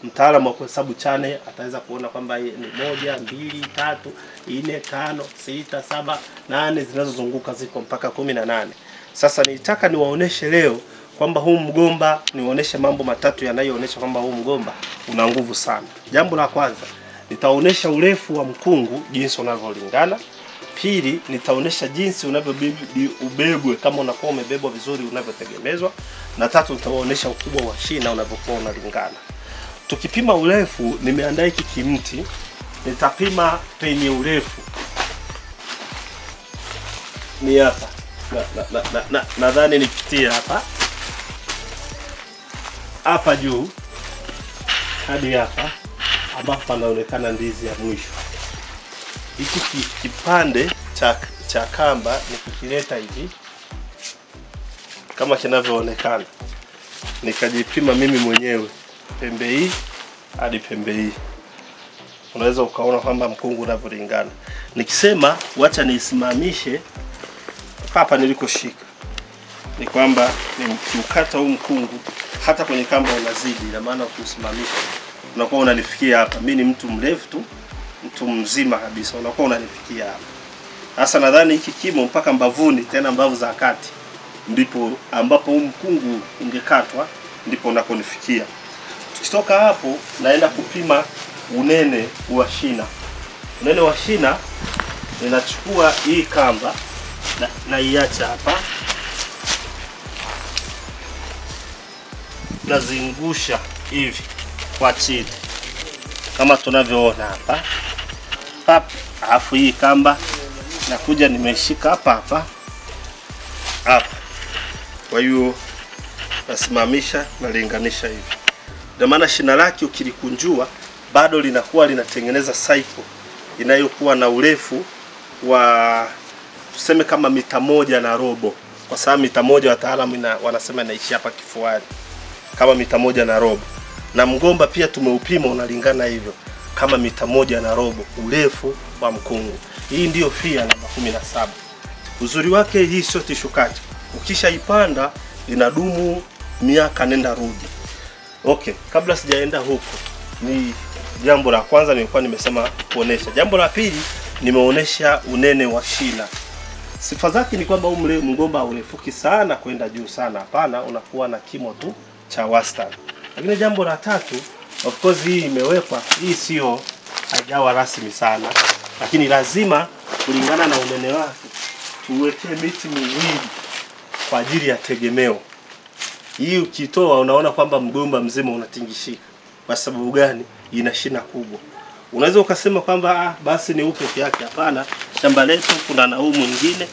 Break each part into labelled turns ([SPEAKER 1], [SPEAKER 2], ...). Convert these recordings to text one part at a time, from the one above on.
[SPEAKER 1] mtaalamu wa kuhesabu chane ataweza kuona kwamba ni 1, 2, 3, 4, 5, 6, 7, 8 zinazozunguka ziko mpaka 18. Sasa nitaka niwaoneshe leo kwamba huu mgomba, niwaoneshe mambo matatu yanayoonesha kwamba huu mgomba una nguvu sana. Jambo la kwanza, nitaonesha urefu wa mkungu jinsi unavyolingana. Pili, nitaonesha jinsi unavyobebwa kama unakuwa umebebwa vizuri unavyotegemezwa. Na tatu, nitawaonesha ukubwa wa shina unavyokuwa unalingana. Tukipima urefu, nimeandaa hiki kimti. Nitapima penye urefu. Ni hapa. Nadhani nipitie hapa. Hapa juu hadi hapa ambapo panaonekana ndizi ya mwisho. Hiki kipande cha kamba nikikileta hivi kama kinavyoonekana, nikajipima mimi mwenyewe pembe hii hadi pembe hii, unaweza ukaona kwamba mkungu unavyolingana. Nikisema wacha nisimamishe hapa nilikoshika, ni kwamba nikiukata huu mkungu hata kwenye kamba unazidi, na maana ukisimamisha unakuwa unanifikia hapa. Mimi ni mtu mrefu tu, mtu mzima kabisa, unakuwa unanifikia hapa. Sasa nadhani hiki kimo mpaka mbavuni, tena mbavu za kati, ndipo ambapo huu mkungu ungekatwa, ndipo unakonifikia. Tukitoka hapo naenda kupima unene wa shina. Unene wa shina, ninachukua hii kamba na iacha hapa, nazingusha hivi kwa chini kama tunavyoona hapa pap. Alafu hii kamba nakuja nimeshika hapa. Kwa hiyo nasimamisha, nalinganisha hivi. Ndio maana shina lake ukilikunjua bado linakuwa linatengeneza cycle inayokuwa na urefu wa tuseme kama 1.5 mita, kwa sababu 1 mita wataalamu wanasema inaishi hapa kifuani, kama 1.5 mita. Na mgomba pia tumeupima unalingana hivyo, kama 1.5 mita urefu wa mkungu. Hii ndio fia namba 17. Uzuri wake, hii sio tishukati, ukishaipanda inadumu miaka nenda rudi. Okay, kabla sijaenda huko, ni jambo la kwanza nilikuwa nimesema kuonesha. Jambo la pili, nimeonesha unene wa shina. Sifa zake ni kwamba mgomba haurefuki sana kwenda juu sana, hapana, unakuwa na kimo tu cha wastani. Lakini jambo la tatu, of course hii imewekwa, hii sio haijawa rasmi sana, lakini lazima kulingana na unene wake tuwekee miti miwili kwa ajili ya tegemeo. Hii ukitoa unaona kwamba mgomba mzima unatingishika. Kwa sababu gani? Ina shina kubwa. Unaweza ukasema kwamba basi ni upe peke yake, hapana. Shamba letu kuna na huu mwingine,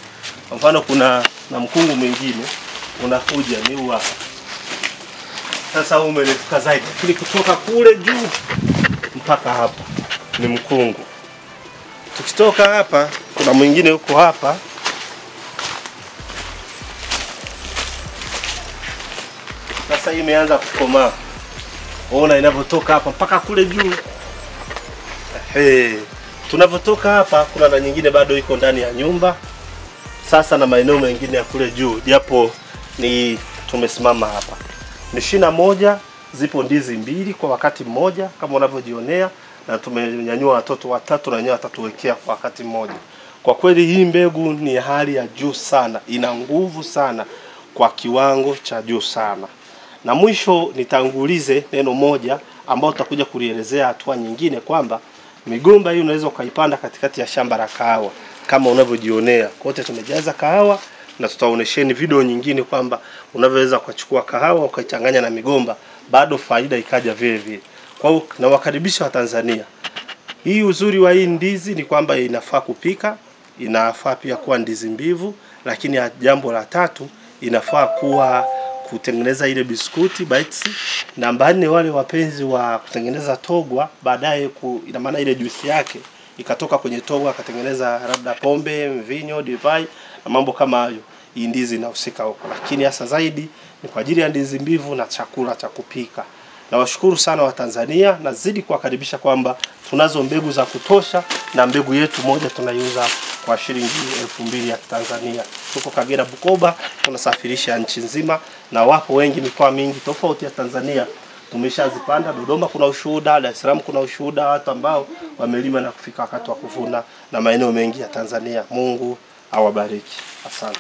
[SPEAKER 1] kwa mfano kuna na mkungu mwingine unakuja ni huu hapa. Sasa huu umerefuka zaidi, lakini kutoka kule juu mpaka hapa ni mkungu. Tukitoka hapa kuna mwingine huko hapa. Sasa hii imeanza kukomaa. Ona inavyotoka hapa mpaka kule juu. Tunavyotoka hapa kuna na nyingine bado iko ndani ya nyumba. Sasa na maeneo mengine ya kule juu, japo ni tumesimama hapa. Ni shina moja, zipo ndizi mbili kwa wakati mmoja kama unavyojionea, na tumenyanyua watoto watatu na wenyewe watatuwekea kwa wakati mmoja. Kwa kweli hii mbegu ni hali ya juu sana, ina nguvu sana kwa kiwango cha juu sana. Na mwisho nitangulize neno moja ambao tutakuja kulielezea hatua nyingine, kwamba migomba hii unaweza ukaipanda katikati ya shamba la kahawa kama unavyojionea. Kote tumejaza kahawa, na tutaonesheni video nyingine kwamba unavyoweza kuchukua kahawa ukaichanganya na migomba bado faida ikaja vile vile. Kwa hiyo na wakaribisha wa Tanzania. Hii uzuri wa hii ndizi ni kwamba inafaa kupika, inafaa pia kuwa ndizi mbivu, lakini jambo la tatu inafaa kuwa kutengeneza ile biskuti bites. Namba 4, wale wapenzi wa kutengeneza togwa baadaye, ina maana ile juisi yake ikatoka kwenye togwa akatengeneza labda pombe, mvinyo, divai na mambo kama hayo, hii ndizi inahusika huko. Lakini hasa zaidi ni kwa ajili ya ndizi mbivu na chakula cha kupika. Na washukuru sana wa Tanzania, na zidi kuwakaribisha kwamba tunazo mbegu za kutosha, na mbegu yetu moja tunaiuza kwa shilingi 2000 ya Tanzania. Tuko Kagera, Bukoba, tunasafirisha nchi nzima, na wapo wengi mikoa mingi tofauti ya Tanzania tumeshazipanda. Dodoma kuna ushuhuda, Dar es Salaam kuna ushuhuda, watu ambao wamelima na kufika wakati wa kuvuna, na maeneo mengi ya Tanzania. Mungu awabariki. Asante.